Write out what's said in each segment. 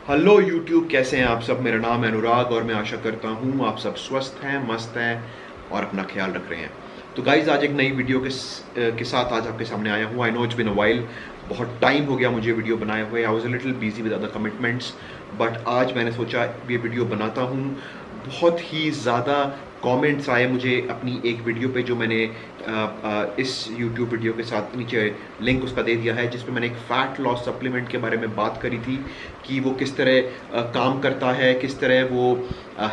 Hello YouTube, कैसे हैं आप सब। मेरा नाम है अनुराग और मैं आशा करता हूँ आप सब स्वस्थ हैं, मस्त हैं और अपना ख्याल रख रहे हैं। तो गाइज़, आज एक नई वीडियो के साथ आज आपके सामने आया हूँ। I know it's been a while, बहुत टाइम हो गया मुझे वीडियो बनाए हुए। I was a little busy with other commitments, but आज मैंने सोचा ये वीडियो बनाता हूँ। बहुत ही ज़्यादा कमेंट्स आए मुझे अपनी एक वीडियो पे, जो मैंने इस यूट्यूब वीडियो के साथ नीचे लिंक उसका दे दिया है, जिसमें मैंने एक फ़ैट लॉस सप्लीमेंट के बारे में बात करी थी कि वो किस तरह काम करता है, किस तरह वो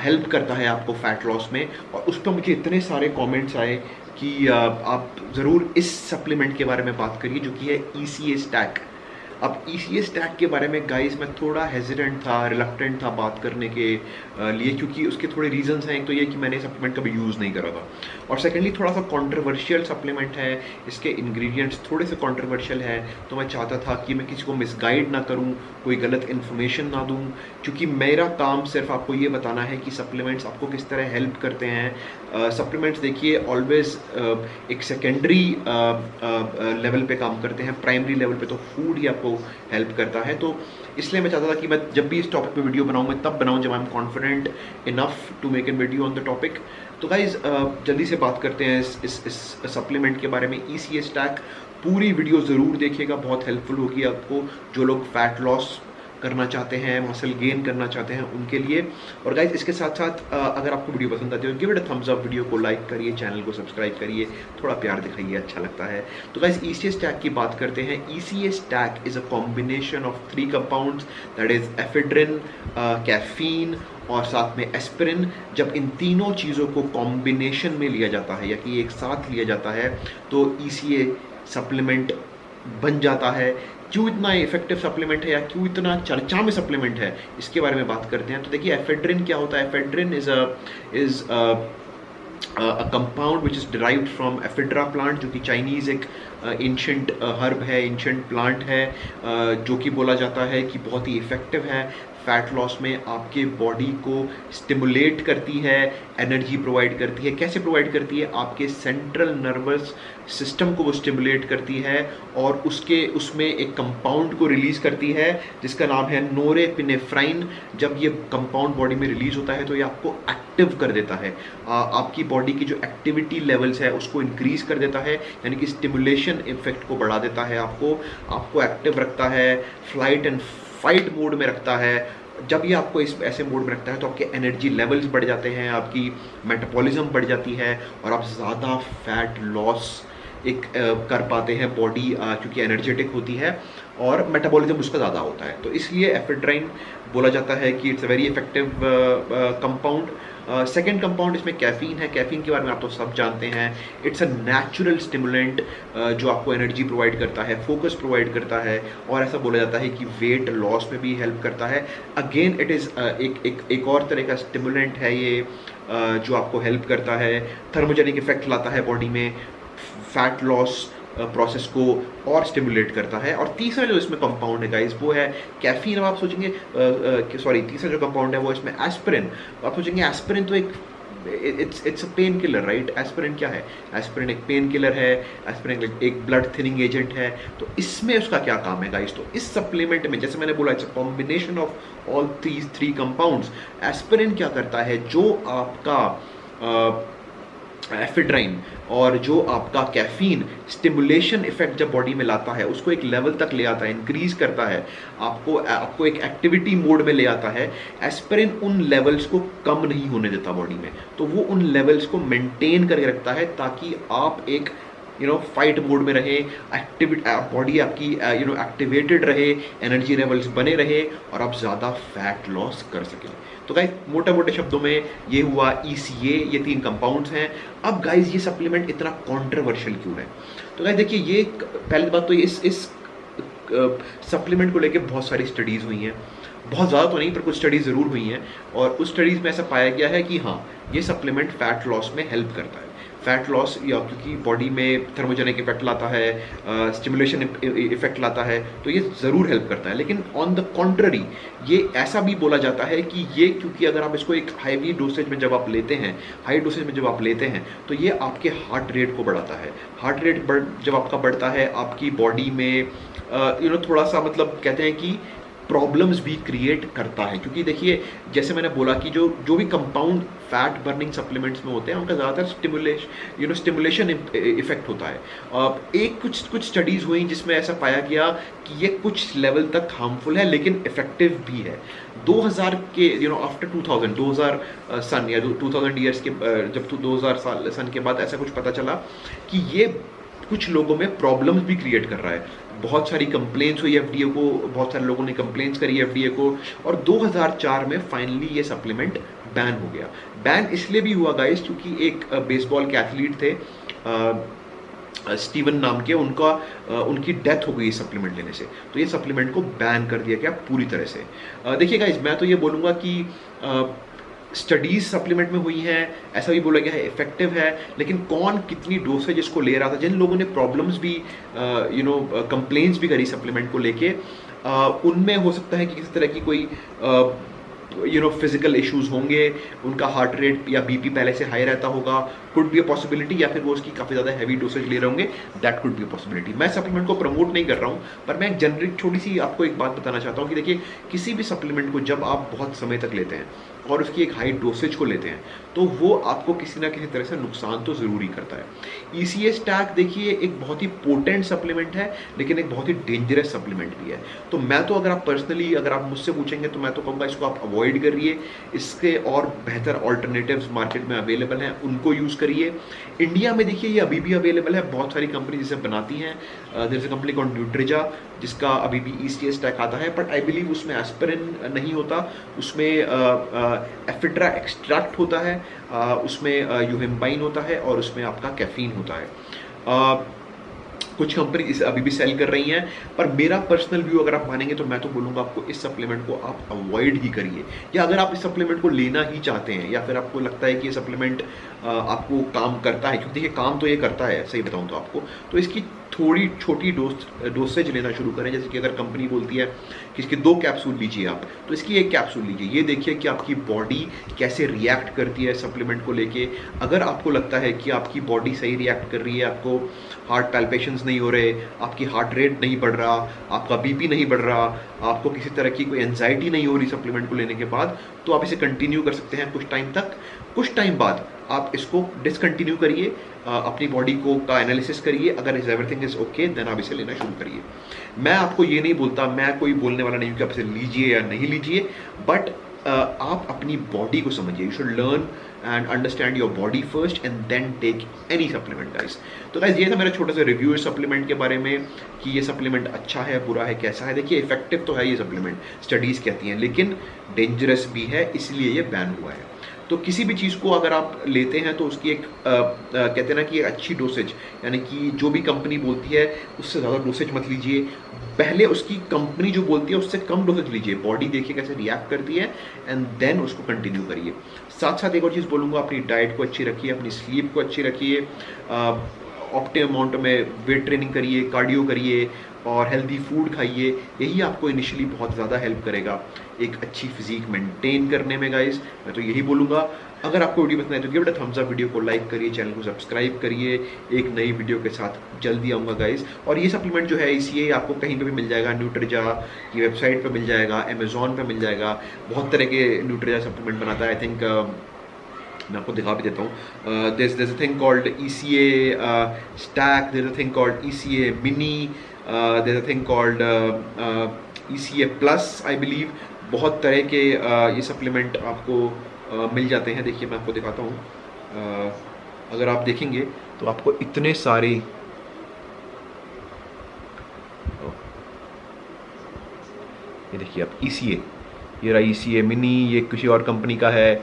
हेल्प करता है आपको फ़ैट लॉस में। और उस पर मुझे इतने सारे कमेंट्स आए कि आप ज़रूर इस सप्लीमेंट के बारे में बात करिए, जो कि है ECA स्टैक। अब ECA स्टैक के बारे में गाइस मैं थोड़ा हेजिडेंट था, रिलक्टेंट था बात करने के लिए, क्योंकि उसके थोड़े रीजंस हैं। एक तो ये कि मैंने सप्लीमेंट कभी यूज़ नहीं करा था, और सेकेंडली थोड़ा सा कंट्रोवर्शियल सप्लीमेंट है, इसके इंग्रेडिएंट्स थोड़े से कंट्रोवर्शियल है। तो मैं चाहता था कि मैं किसी को मिसगाइड ना करूं, कोई गलत इन्फॉर्मेशन ना दूं, क्योंकि मेरा काम सिर्फ आपको ये बताना है कि सप्लीमेंट्स आपको किस तरह हेल्प करते हैं। सप्लीमेंट्स देखिए ऑलवेज एक सेकेंडरी लेवल पे काम करते हैं, प्राइमरी लेवल पे तो फूड ही आपको हेल्प करता है। तो इसलिए मैं चाहता था कि मैं जब भी इस टॉपिक पे वीडियो बनाऊं, मैं तब बनाऊं जब I am confident enough to make an video on the topic. तो गाइज, जल्दी से बात करते हैं इस सप्लीमेंट के बारे में। ECA स्टैक, पूरी वीडियो ज़रूर देखिएगा, बहुत हेल्पफुल होगी आपको, जो लोग फैट लॉस करना चाहते हैं, मसल गेन करना चाहते हैं उनके लिए। और गाइज, इसके साथ साथ अगर आपको वीडियो पसंद आती है तो give it a thumbs up, video को लाइक करिए, चैनल को सब्सक्राइब करिए, थोड़ा प्यार दिखाइए, अच्छा लगता है। तो गाइज, ECA स्टैक की बात करते हैं। ECA stack is a combination of 3 compounds, that is ephedrine, caffeine और साथ में एस्पिरिन। जब इन तीनों चीज़ों को कॉम्बिनेशन में लिया जाता है या कि एक साथ लिया जाता है, तो ECA सप्लीमेंट बन जाता है। क्यों इतना इफेक्टिव सप्लीमेंट है या क्यों इतना चर्चा में सप्लीमेंट है, इसके बारे में बात करते हैं। तो देखिए, एफेड्रिन क्या होता है। Ephedrine is a compound which is derived from ephedra plant, जो कि चाइनीज़ एक एंशंट हर्ब है, एंशंट प्लांट है, जो कि बोला जाता है कि बहुत ही इफ़ेक्टिव है फैट लॉस में। आपके बॉडी को स्टिमुलेट करती है, एनर्जी प्रोवाइड करती है। कैसे प्रोवाइड करती है? आपके सेंट्रल नर्वस सिस्टम को वो स्टिमुलेट करती है, और उसमें एक कंपाउंड को रिलीज़ करती है जिसका नाम है नोरेपिनेफ्राइन। जब ये कंपाउंड बॉडी में रिलीज़ होता है तो ये आपको एक्टिव कर देता है, आपकी बॉडी की जो एक्टिविटी लेवल्स है उसको इंक्रीज कर देता है, यानी कि स्टिमुलेशन इफेक्ट को बढ़ा देता है, आपको एक्टिव रखता है, फ्लाइट एंड फाइट मोड में रखता है। जब ये आपको इस ऐसे मोड में रखता है तो आपके एनर्जी लेवल्स बढ़ जाते हैं, आपकी मेटाबॉलिज्म बढ़ जाती है, और आप ज़्यादा फैट लॉस कर पाते हैं। बॉडी क्योंकि एनर्जेटिक होती है और मेटाबॉलिज्म उसका ज़्यादा होता है, तो इसलिए एफेड्राइन बोला जाता है कि it's a very effective compound. Second compound इसमें कैफीन है। कैफीन के बारे में आप तो सब जानते हैं। इट्स अ नेचुरल स्टिमुलेंट, जो आपको एनर्जी प्रोवाइड करता है, फोकस प्रोवाइड करता है, और ऐसा बोला जाता है कि वेट लॉस में भी हेल्प करता है। अगेन इट इज़ एक और तरह का स्टिमुलेंट है ये, जो आपको हेल्प करता है, थर्मोजेनिक इफेक्ट लाता है बॉडी में, फैट लॉस प्रोसेस को और स्टिमुलेट करता है। और तीसरा जो इसमें कंपाउंड है गाइस, वो है कैफीन। अब आप सोचेंगे तीसरा जो कंपाउंड है वो इसमें एस्पिरिन। आप सोचेंगे एस्पिरिन तो एक it's a pain killer, right? Aspirin क्या है? एस्पिरिन एक पेन किलर है, एस्पिरिन एक ब्लड थिनिंग एजेंट है। तो इसमें उसका क्या काम है गाइस? तो इस सप्लीमेंट में, जैसे मैंने बोला, it's a combination of all these 3 compounds. Aspirin क्या करता है? जो आपका एफेड्राइन और जो आपका कैफीन स्टिमुलेशन इफेक्ट जब बॉडी में लाता है, उसको एक लेवल तक ले आता है, इंक्रीज करता है, आपको एक एक्टिविटी मोड में ले आता है। एस्पिरिन उन लेवल्स को कम नहीं होने देता बॉडी में, तो वो उन लेवल्स को मेंटेन करके रखता है, ताकि आप एक फाइट मोड में रहे, बॉडी आपकी एक्टिवेटेड रहे, एनर्जी लेवल्स बने रहे, और आप ज़्यादा फैट लॉस कर सकें। तो गाइस, मोटे मोटे शब्दों में ये हुआ ECA, ये 3 कंपाउंड्स हैं। अब गाइस, ये सप्लीमेंट इतना कॉन्ट्रोवर्शियल क्यों है? तो गाइस देखिए, ये पहली बात तो इस सप्लीमेंट को लेके बहुत सारी स्टडीज़ हुई हैं, बहुत ज़्यादा तो नहीं पर कुछ स्टडीज़ ज़रूर हुई हैं, और उस स्टडीज़ में ऐसा पाया गया है कि हाँ, ये सप्लीमेंट फैट लॉस में हेल्प करता है। फैट लॉस, या क्योंकि बॉडी में थर्मोजेनिक इफेक्ट लाता है, स्टिमुलेशन इफेक्ट लाता है, तो ये ज़रूर हेल्प करता है। लेकिन ऑन द कॉन्ट्ररी, ये ऐसा भी बोला जाता है कि ये, क्योंकि अगर आप इसको एक हाई डोसेज में जब आप लेते हैं, तो ये आपके हार्ट रेट को बढ़ाता है। हार्ट रेट जब आपका बढ़ता है, आपकी बॉडी में थोड़ा सा, मतलब कहते हैं कि प्रॉब्लम्स भी क्रिएट करता है। क्योंकि देखिए जैसे मैंने बोला कि जो जो भी कंपाउंड फैट बर्निंग सप्लीमेंट्स में होते हैं उनका ज़्यादातर स्टिमुलेशन इफेक्ट होता है। एक कुछ स्टडीज़ हुई जिसमें ऐसा पाया गया कि ये कुछ लेवल तक हार्मफुल है लेकिन इफेक्टिव भी है। 2000 के आफ्टर 2000 सन या 2000 ईयर्स के जब 2000 साल सन के बाद ऐसा कुछ पता चला कि ये कुछ लोगों में प्रॉब्लम्स भी क्रिएट कर रहा है। बहुत सारी कंप्लेंट्स हुई एफडीए को, बहुत सारे लोगों ने कंप्लेंट्स करी एफडीए को, और 2004 में फाइनली ये सप्लीमेंट बैन हो गया। बैन इसलिए भी हुआ गाइस क्योंकि एक बेसबॉल के एथलीट थे स्टीवन नाम के, उनकी डेथ हो गई सप्लीमेंट लेने से, तो ये सप्लीमेंट को बैन कर दिया गया पूरी तरह से। देखिए गाइस मैं तो ये बोलूँगा कि स्टडीज़ सप्लीमेंट में हुई हैं, ऐसा भी बोला गया है इफेक्टिव है, लेकिन कौन कितनी डोसेज इसको ले रहा था, जिन लोगों ने प्रॉब्लम्स भी कंप्लेंट्स भी करी सप्लीमेंट को लेके, उनमें हो सकता है कि किसी तरह की कोई फिजिकल इश्यूज होंगे, उनका हार्ट रेट या बीपी पहले से हाई रहता होगा, कुड बी अ पॉसिबिलिटी, या फिर वो उसकी काफ़ी ज़्यादा हैवी डोसेज ले रहे होंगे, that could be a possibility. मैं सप्लीमेंट को प्रमोट नहीं कर रहा हूँ, पर मैं एक जेनरिक छोटी सी आपको एक बात बताना चाहता हूँ कि देखिए किसी भी सप्लीमेंट को जब आप बहुत समय तक लेते हैं और उसकी एक हाई डोसेज को लेते हैं तो वो आपको किसी ना किसी तरह से नुकसान तो ज़रूर ही करता है। ECA स्टैक देखिए एक बहुत ही पोटेंट सप्लीमेंट है लेकिन एक बहुत ही डेंजरस सप्लीमेंट भी है। तो मैं तो अगर आप मुझसे पूछेंगे तो मैं तो कहूँगा इसको आप अवॉइड करिए, इसके और बेहतर ऑल्टरनेटिव्स मार्केट में अवेलेबल हैं, उनको यूज़ करिए। इंडिया में देखिए ये अभी भी अवेलेबल है, बहुत सारी कंपनी जिसे बनाती हैं। There is a company called न्यूट्रिजा जिसका अभी भी ECA स्टैक आता है, बट आई बिलीव उसमें एस्पिरिन नहीं होता, उसमें एफिड्रा एक्सट्रैक्ट होता है, उसमें यूहेम्बाइन होता है और उसमें आपका कैफीन होता है। कुछ कंपनी इसे अभी भी सेल कर रही हैं, पर मेरा पर्सनल व्यू अगर आप मानेंगे तो मैं तो बोलूँगा आपको इस सप्लीमेंट को आप अवॉइड ही करिए। या अगर आप इस सप्लीमेंट को लेना ही चाहते हैं या फिर आपको लगता है कि ये सप्लीमेंट आपको काम करता है, क्योंकि देखिए काम तो ये करता है सही बताऊँ तो आपको, तो इसकी थोड़ी छोटी डोसेज लेना शुरू करें। जैसे कि अगर कंपनी बोलती है कि इसके 2 कैप्सूल लीजिए आप, तो इसकी 1 कैप्सूल लीजिए। ये देखिए कि आपकी बॉडी कैसे रिएक्ट करती है सप्लीमेंट को लेके। अगर आपको लगता है कि आपकी बॉडी सही रिएक्ट कर रही है, आपको हार्ट पैल्पेशंस नहीं हो रहे, आपकी हार्ट रेट नहीं बढ़ रहा, आपका बीपी नहीं बढ़ रहा, आपको किसी तरह की कोई एंजाइटी नहीं हो रही सप्लीमेंट को लेने के बाद, तो आप इसे कंटिन्यू कर सकते हैं कुछ टाइम तक। कुछ टाइम बाद आप इसको डिसकंटिन्यू करिए, अपनी बॉडी को का एनालिसिस करिए, अगर is everything is okay then आप इसे लेना शुरू करिए। मैं आपको ये नहीं बोलता, मैं कोई बोलने वाला नहीं हूँ कि आप इसे लीजिए या नहीं लीजिए, बट आप अपनी बॉडी को समझिए। You should learn and understand your body first and then take any supplement guys. तो गाइस ये था मेरा छोटा सा रिव्यू इस सप्लीमेंट के बारे में कि ये सप्लीमेंट अच्छा है, बुरा है, कैसा है। देखिए इफेक्टिव तो है ये सप्लीमेंट, स्टडीज़ कहती हैं, लेकिन डेंजरस भी है, इसलिए ये बैन हुआ है। तो किसी भी चीज़ को अगर आप लेते हैं तो उसकी एक कहते हैं ना कि एक अच्छी डोसेज, यानी कि जो भी कंपनी बोलती है उससे ज़्यादा डोसेज मत लीजिए। पहले उसकी कंपनी जो बोलती है उससे कम डोसेज लीजिए, बॉडी देखिए कैसे रिएक्ट करती है एंड देन उसको कंटिन्यू करिए। साथ साथ एक और चीज़ बोलूँगा, अपनी डाइट को अच्छी रखिए, अपनी स्लीप को अच्छी रखिए, ऑप्टिमम अमाउंट में वेट ट्रेनिंग करिए, कार्डियो करिए और हेल्दी फूड खाइए। यही आपको इनिशियली बहुत ज़्यादा हेल्प करेगा एक अच्छी फिजिक मेंटेन करने में गाइस। मैं तो यही बोलूँगा। अगर आपको वीडियो पसंद आए तो give it a thumbs up, video को लाइक करिए, चैनल को सब्सक्राइब करिए। एक नई वीडियो के साथ जल्दी आऊँगा गाइस। और ये सप्लीमेंट जो है ECA आपको कहीं पे भी मिल जाएगा, न्यूट्रिजा की वेबसाइट पे मिल जाएगा, अमेजोन पे मिल जाएगा। बहुत तरह के न्यूट्रिजा सप्लीमेंट बनाता है। आई थिंक मैं आपको दिखा भी देता हूँ। there's a thing called ECA stack, there's a thing called ECA mini, there's a thing called ECA plus I believe। बहुत तरह के ये सप्लीमेंट आपको मिल जाते हैं। देखिए मैं आपको दिखाता हूँ, अगर आप देखेंगे तो आपको इतने सारे ये देखिए आप ECA, ये रहा ECA मिनी, ये किसी और कंपनी का है,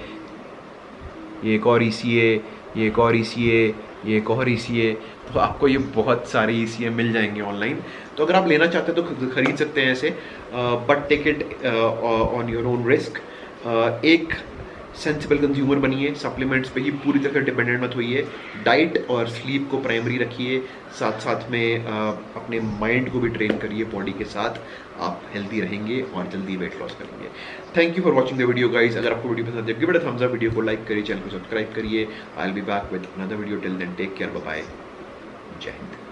ये एक और ECA, ये एक और ECA, ये एक और ECA। तो आपको ये बहुत सारे ECA मिल जाएंगे ऑनलाइन। तो अगर आप लेना चाहते हैं तो खरीद सकते हैं ऐसे, but take it on your own risk. एक सेंसिबल कंज्यूमर बनिए, सप्लीमेंट्स पे ही पूरी तरह डिपेंडेंट मत होइए। डाइट और स्लीप को प्राइमरी रखिए, साथ साथ में अपने माइंड को भी ट्रेन करिए बॉडी के साथ। आप हेल्दी रहेंगे और जल्दी वेट लॉस करेंगे। Thank you for watching the video guys. अगर आपको वीडियो पसंद है give it a thumbs up, video को लाइक करिए, चैनल को सब्सक्राइब करिए। I will be back with another video, till then take care, bye bye, जय हिंद।